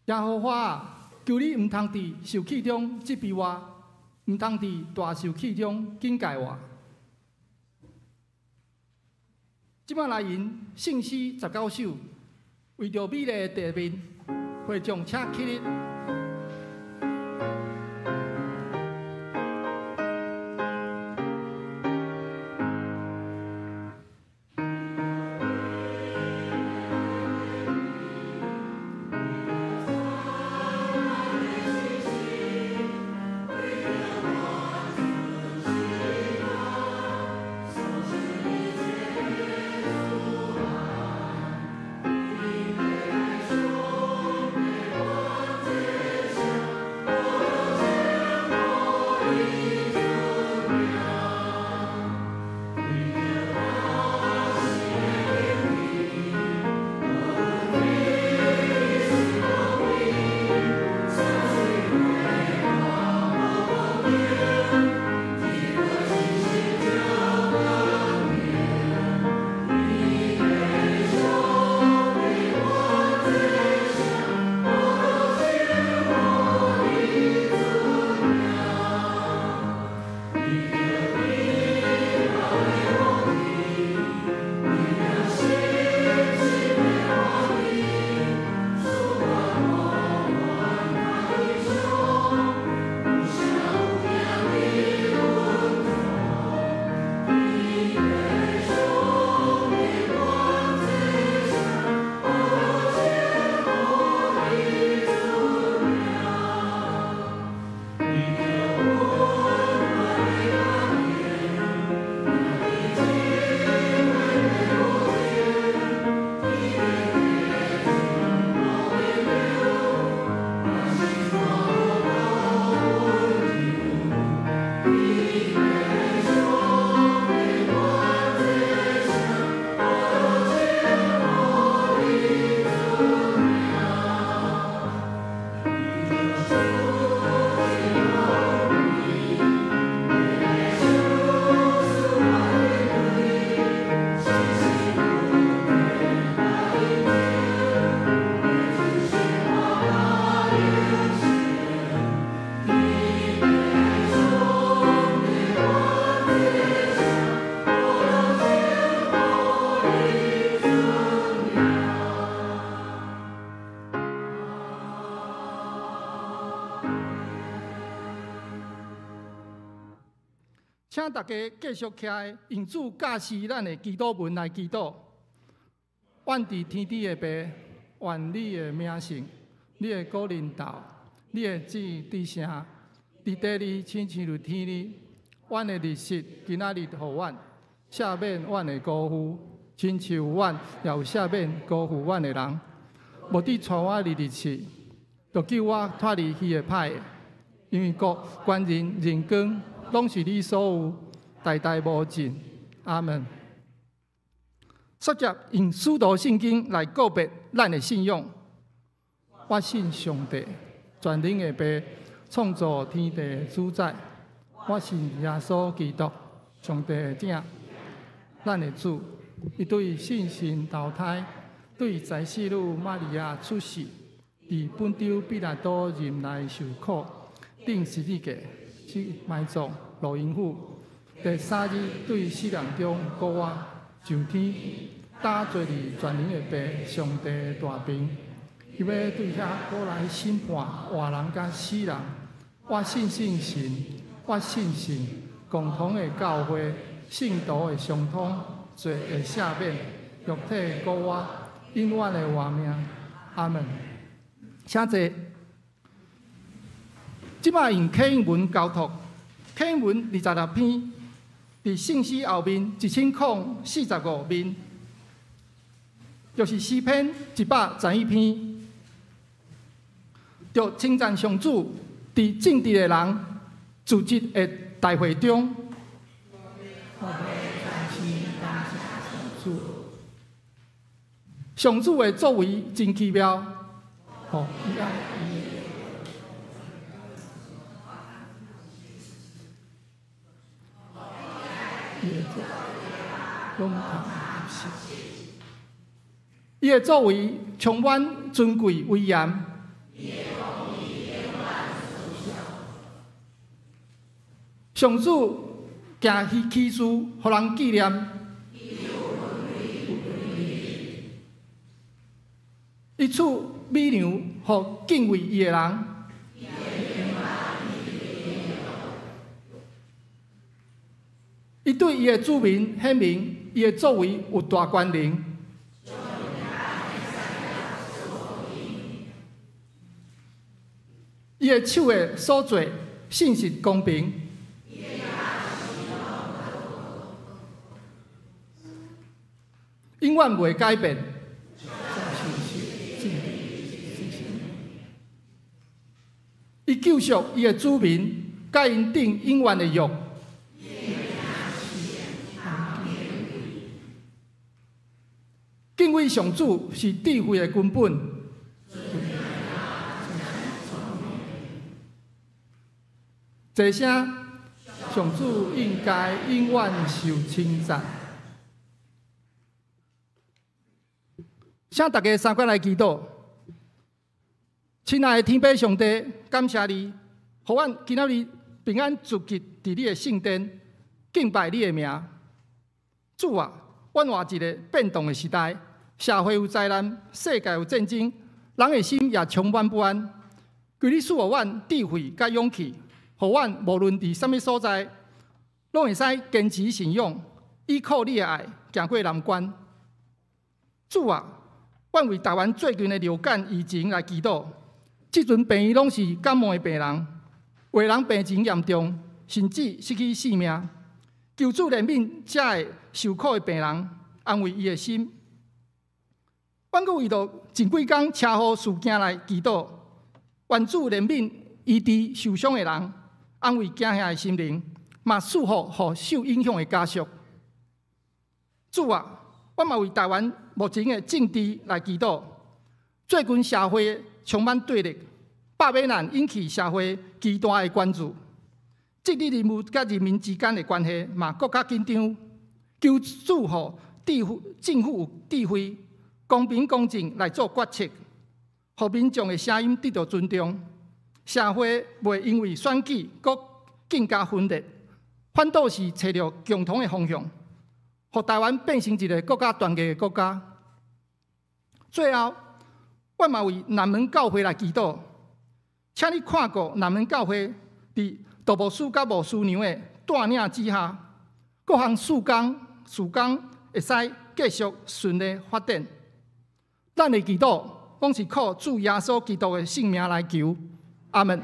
耶和华啊，求你毋通伫受气中责备我，毋通伫大受气中警戒我。即摆来吟圣诗19首，为着美丽的地面，会将车起立。请大家继续起来，用主教示咱的祈祷文来祈祷。愿伫天地的爸，愿你的名圣，你的国领导，你的旨意伫城，伫地里亲像如天里。阮的日食今仔日互阮，赦免阮的辜负，亲像阮也有赦免辜负阮的人。无伫带我入日刺，就救我脱离迄个歹的，因为国、权人、人光。拢是你所有，代代无尽。阿门。接着用使徒圣经来告别咱的信仰。我信上帝，全能的爸，创造天地的主宰。我信耶稣基督，上帝的子，咱的主。伊对信心投胎，对在世女玛利亚出世，伫本丢比拉多任内受苦，顶十字架。去埋葬罗营府，第3日对死人中国我上天，打坐伫全能的爸上帝的大屏，伊要对遐过来审判活人甲死人。我信信神，我信神，共同的教会，圣徒的相通，罪的赦免，肉体国我，永远的活命。阿门。请坐。即摆用启应文交托，启应文26篇，伫圣诗后面1045面，就是诗篇111篇，着称赞上主伫正直的人组织的大会中。上主的作为真奇妙，吼，伊爱伊。伊的作为充满尊贵威严，上主行奇事，互人纪念。伊赐美娘，互敬畏伊的人。伊对伊的子民显明，伊的作为有大权能。伊的手的所做，信实公平。永远袂改变。伊救赎伊的子民，甲因定永远的约。敬畏上主是智慧的根本。这声上主应该永远受称赞。请大家三块来祈祷。亲爱的天父上帝，感谢你，互阮今仔日平安聚集伫你的圣殿，敬拜你的名。主啊，阮活一个变动的时代，社会有灾难，世界有战争，人的心也充满不安。求你赐予阮智慧甲勇气，互阮无论伫什么所在，拢会使坚持信仰，依靠你的爱，行过难关。主啊，阮为台湾最近的流感疫情来祈祷。即阵病院拢是感冒的病人，有的人病情严重，甚至失去性命。求主怜悯这个受苦的病人，安慰伊的心。阮阁为着前几天车祸事件来祈祷，愿主怜悯医治受伤的人，安慰惊吓的心灵，嘛祝福互受影响的家属。主啊，我嘛为台湾目前的政治来祈祷。最近社会充满对立，罢免案引起社会极大的关注。政治人物甲人民之间的关系嘛更加紧张。求主互政府有智慧、公平公正来做决策，互民众的声音得到尊重。社会袂因为选举阁更加分裂，反倒是找到共同的方向，互台湾变成一个更加团结的国家。最后，我嘛为南门教会来祈祷，请你看顾南门教会伫道牧师甲牧师娘的带领之下，各项事工会使继续顺利发展。咱的祈祷，拢是靠主耶稣基督的圣名来求，阿门。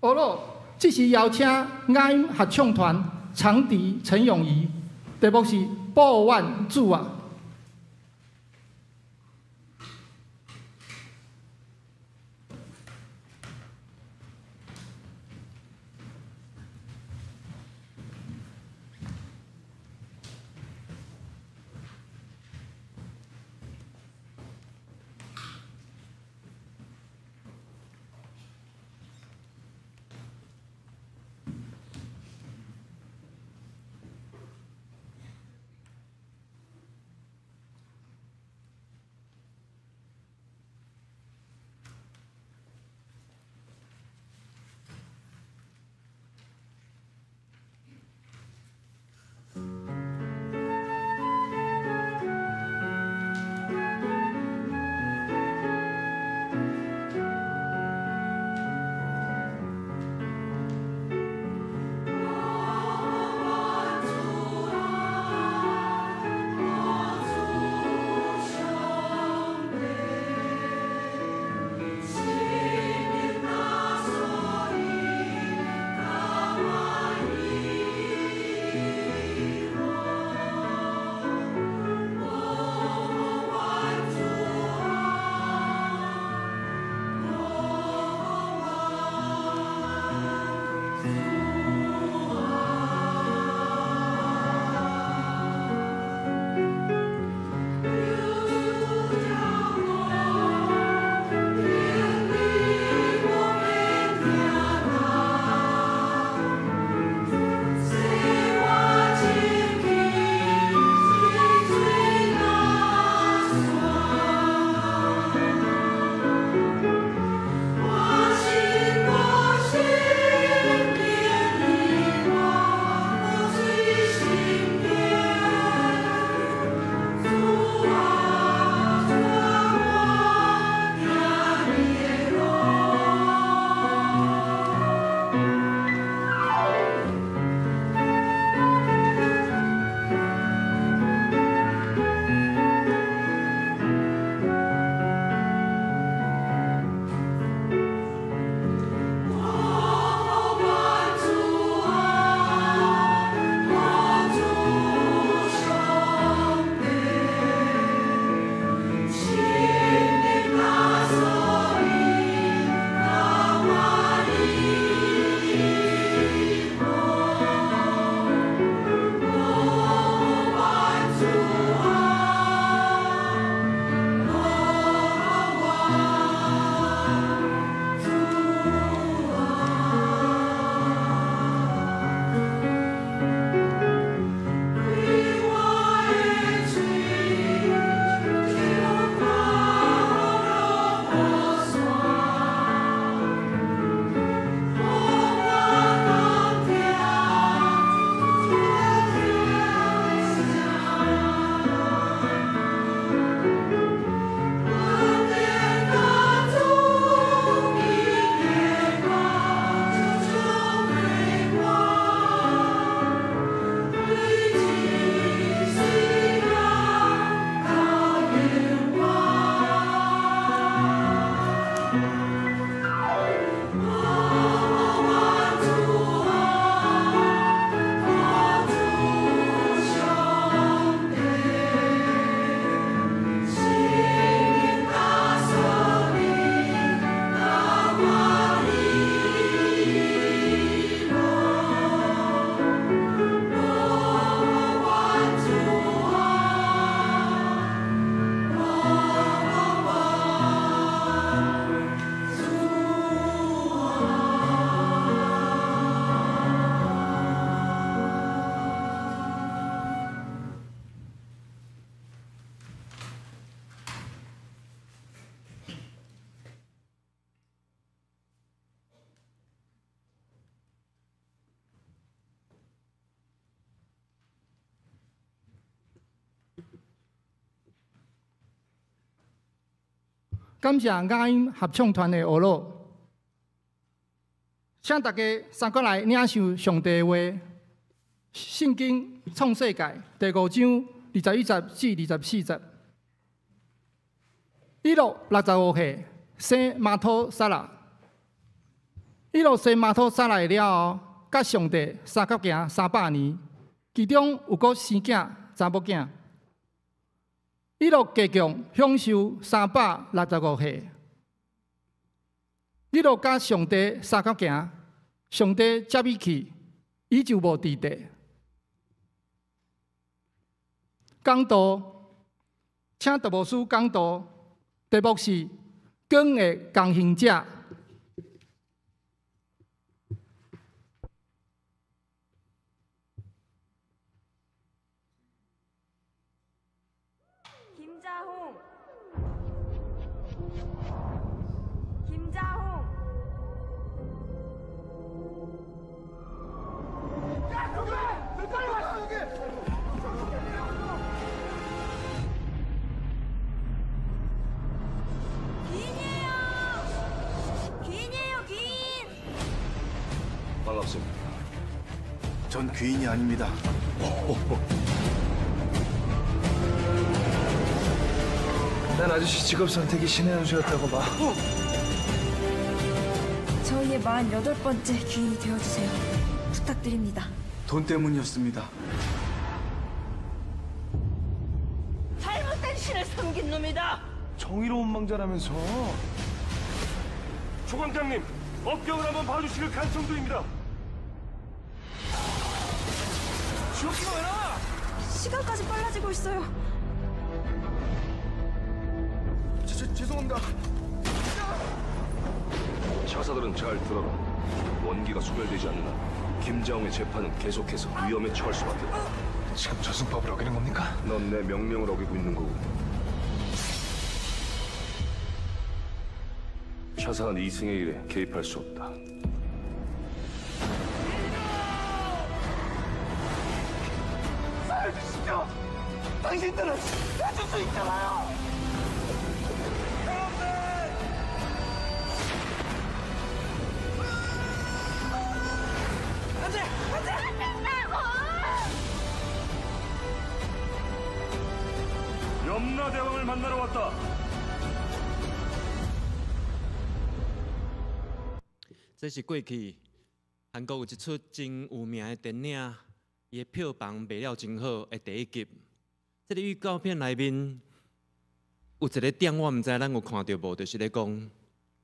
俄罗这是邀请雅音合唱团长笛陈永仪，题目是《保护阮主啊》。感谢雅音合唱团的学老，请大家三个来领受上帝的话，《圣经创世界》第5章21节至24节。以诺65岁生马土撒拉，以诺生马土撒拉了后，甲上帝三角行300年，其中有个生囝查某囝。以诺加强享受365岁。以诺甲上帝三角行，上帝接伊去，伊就无伫地。讲道，请德牧师讲道，题目是“光的共行者”。반갑습니다. 전 귀인이 아닙니다. 난 아저씨 직업 선택이 신의 한 수였다고 봐. 저희의 48번째 귀인이 되어주세요. 부탁드립니다. 돈 때문이었습니다. 잘못된 신을 섬긴 놈이다. 정의로운 망자라면서. 조광장님, 업경을 한번 봐주시길 간청드립니다. 지옥기 마라! 시간까지 빨라지고 있어요. 죄송합니다. 차사들은 잘 들어라. 원기가 소멸되지 않는 한 김자홍의 재판은 계속해서 위험에 처할 수밖에 없다. 지금 저승법을 어기는 겁니까? 넌 내 명령을 어기고 있는 거고. 차사는 이승의 일에 개입할 수 없다. 살려주시죠! 당신들은 해줄 수 있잖아요! 염라대왕을 만나러 왔다. 这是过去韩国有一出真有名的电影，伊的票房卖了真好的第1集。这个预告片内面有一个点，我毋知咱有看到无，就是咧讲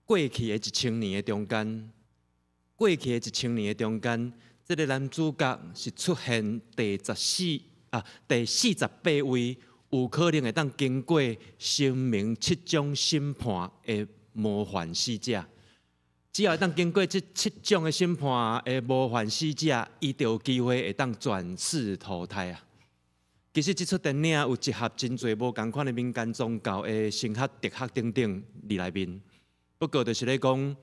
过去的1000年的中间，过去的1000年的中间，这个男主角是出现第48位，有可能会当经过生命7种审判的魔幻使者。只要会当经过这7种的审判的魔幻使者，伊就有机会会当转世投胎啊！其实这出电影有集合真侪无同款的民间宗教的神学、哲学等等伫内面。不过就是咧讲，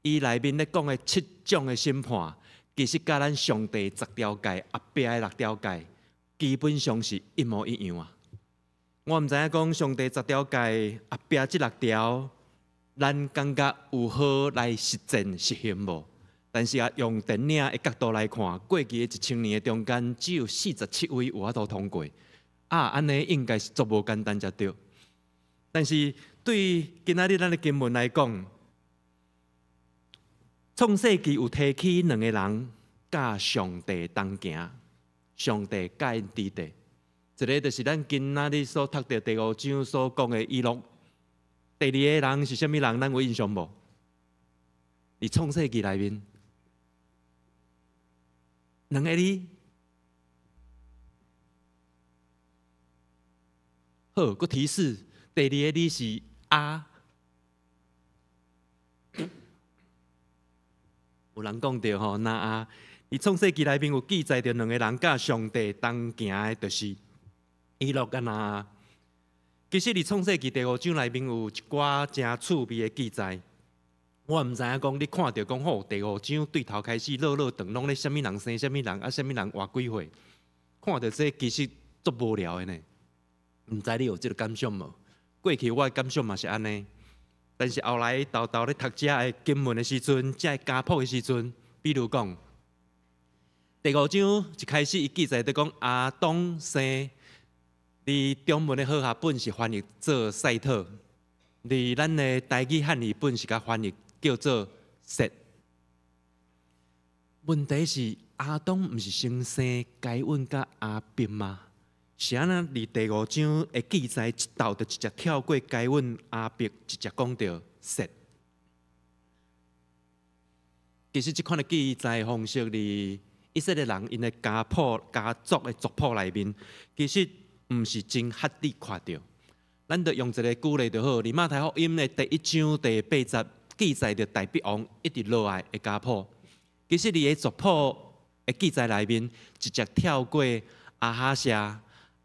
伊内面咧讲的7种的审判，其实甲咱上帝10条戒后壁的6条戒，基本上是一模一样啊！我毋知影讲上帝10条戒后壁这6条。咱感觉有好来实践实行无？但是用电影的角度来看，过去的1000年的中间，只有47位有法度通过。安尼应该是足无简单才对。但是对今仔日咱的经文来讲，创世纪有提起2个人甲上帝同行，上帝甲因伫地。一个就是咱今仔日所读到第5章所讲的以诺。第2个人是啥物人？咱有印象无？伫创世纪内面，2个字。好，佫提示，第2个字是阿。有人讲到吼，那阿，伫创世纪内面有记载着2个人甲上帝同行的，就是以诺甲那阿。其实，伫创世纪第5章内面有一寡真趣味的记载。我毋知影讲，你看到讲吼，第5章对头开始落长，拢咧啥物人生啥物人，啥物人活几岁？看到这其实足无聊的呢。毋知你有即个感想无？过去我的感想嘛是安尼，但是后来豆豆咧读这的经文的时阵，这个家谱的时阵，比如讲，第5章一开始，伊记载在讲阿当生，伫中文的好学本是翻译做赛特，伫咱的台语汉语本是甲翻译叫做set。问题是阿当毋是先生该问甲阿宾吗？是安那？伫第5章的记载，一道就直接跳过该问阿宾，直接讲到set。其实即款的记载方式，伫以色列人因的家谱、家族的族谱内面，其实毋是真合理看到。咱着用一个举例就好，伫马太福音的第1章第8节记载着大鼻王一直落来的家谱。其实伫个族谱的记载内面，直接跳过阿哈谢、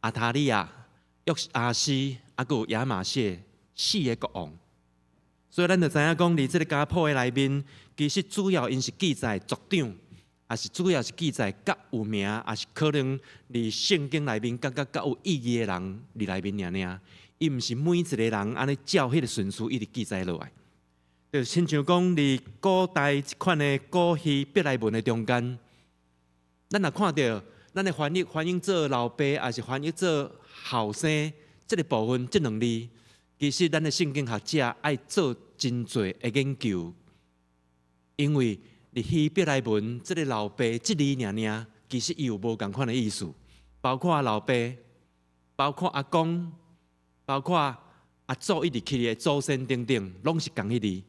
阿塔利亚、约阿斯，还有亚玛谢4个国王。所以咱就知影讲，伫即个家谱的内面，其实主要因是记载族长，也是主要是记载较有名，也是可能伫圣经内面较有意义的人伫内面尔。伊毋是每一个人安尼照迄个顺序一直记载落来。就亲像讲，伫古代即款的古希伯来文的中间，咱若看到。咱的翻译做老爸，还是翻译做后生，这个部分，这2字，其实咱的圣经学者爱做真侪的研究，因为伫希伯来文这个老爸这字尔，其实伊有无共款的意思，包括老爸，包括阿公，包括阿祖一直去的祖先等等，拢是同迄字。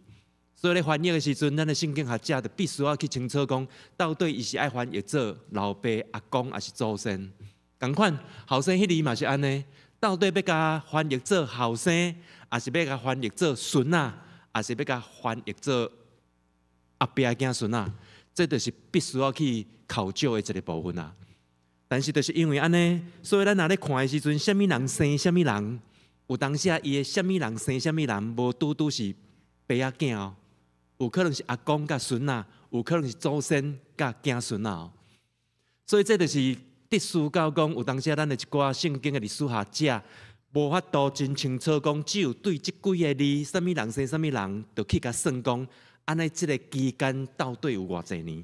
所以咧翻译的时阵，咱的圣经学者就必须要去清楚讲，到底伊是爱翻译做老爸、阿公，还是祖先？同款后生迄字嘛是安尼，到底要甲翻译做后生，还是要甲翻译做孙啊，还是要甲翻译做阿伯囝孙啊？这就是必须要去考究的一个部分啊。但是就是因为安尼，所以咱若咧看的时阵，什么人生什么人，有当时伊的什么人生什么人，无拄拄是爸仔囝哦。有可能是阿公甲孙啊，有可能是祖先甲囝孙啊，所以这就是特殊到讲，有当时咱的一寡圣经的历史学者无法度真清楚讲，只有对即几个字，什么人生什么人，就去甲算讲，安尼即个期间到底有偌济年？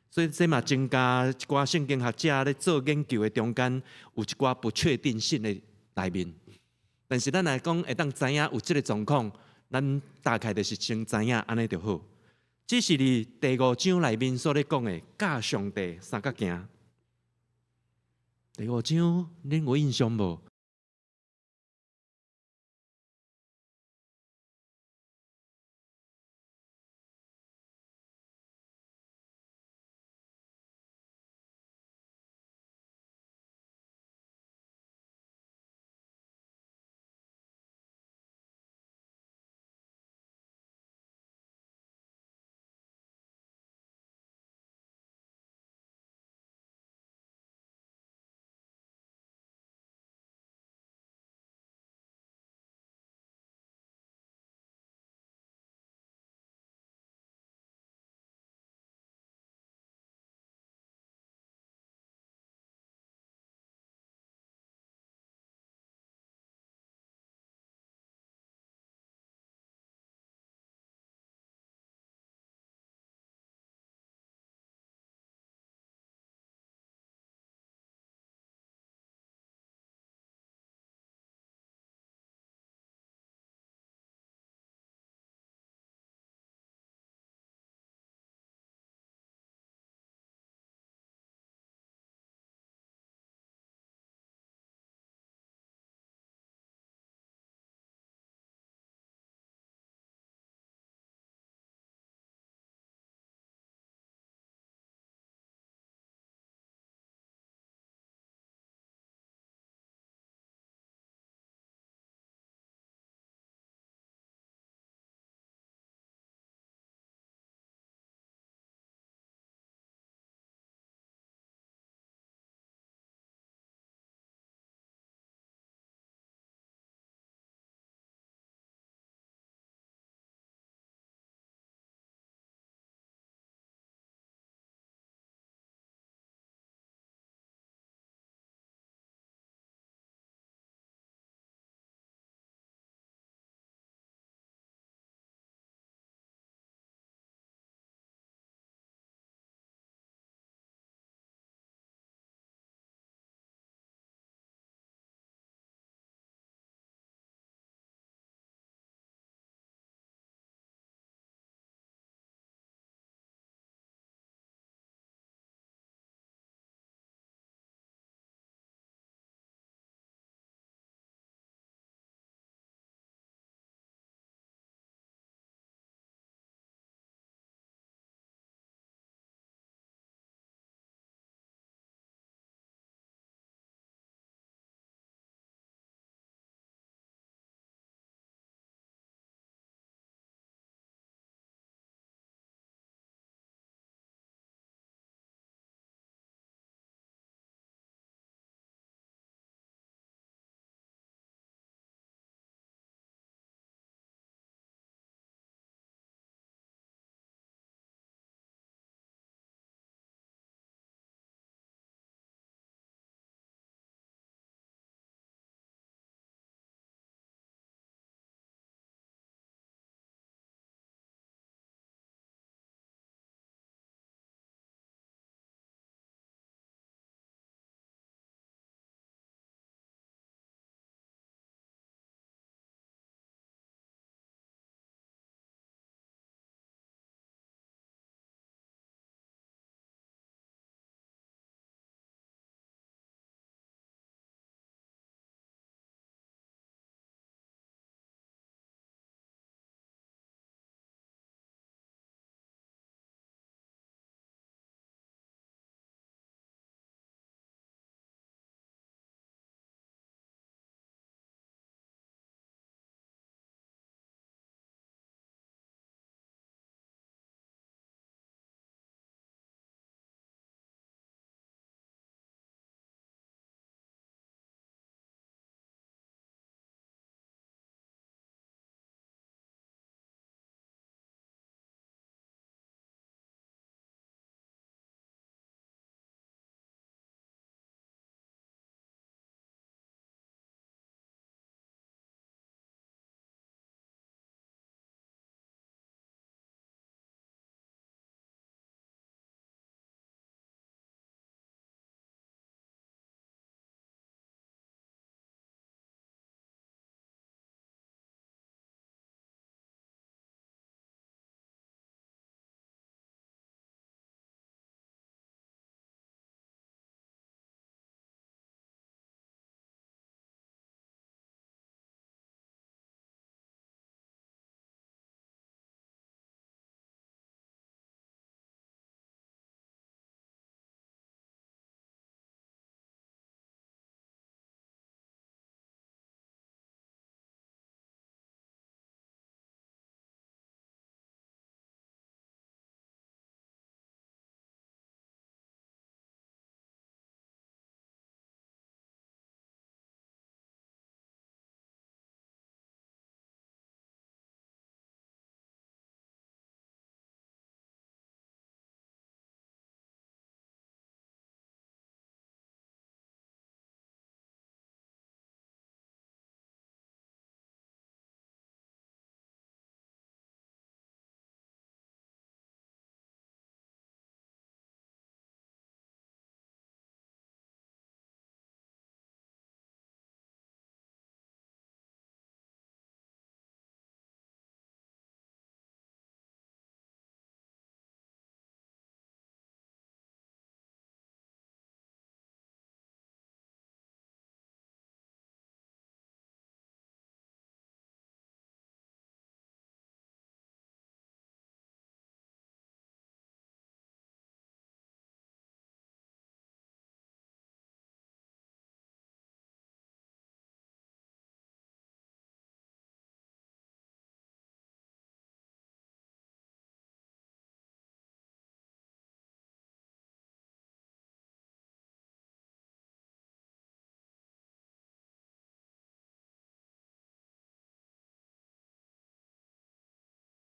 所以这嘛增加一寡圣经学者咧做研究的中间，有一寡不确定性的内面。但是咱来讲，会当知影有即个状况。咱大概就是先知影安尼就好。这是伫第5章内面所咧讲的甲上帝三角形。第5章恁有印象无？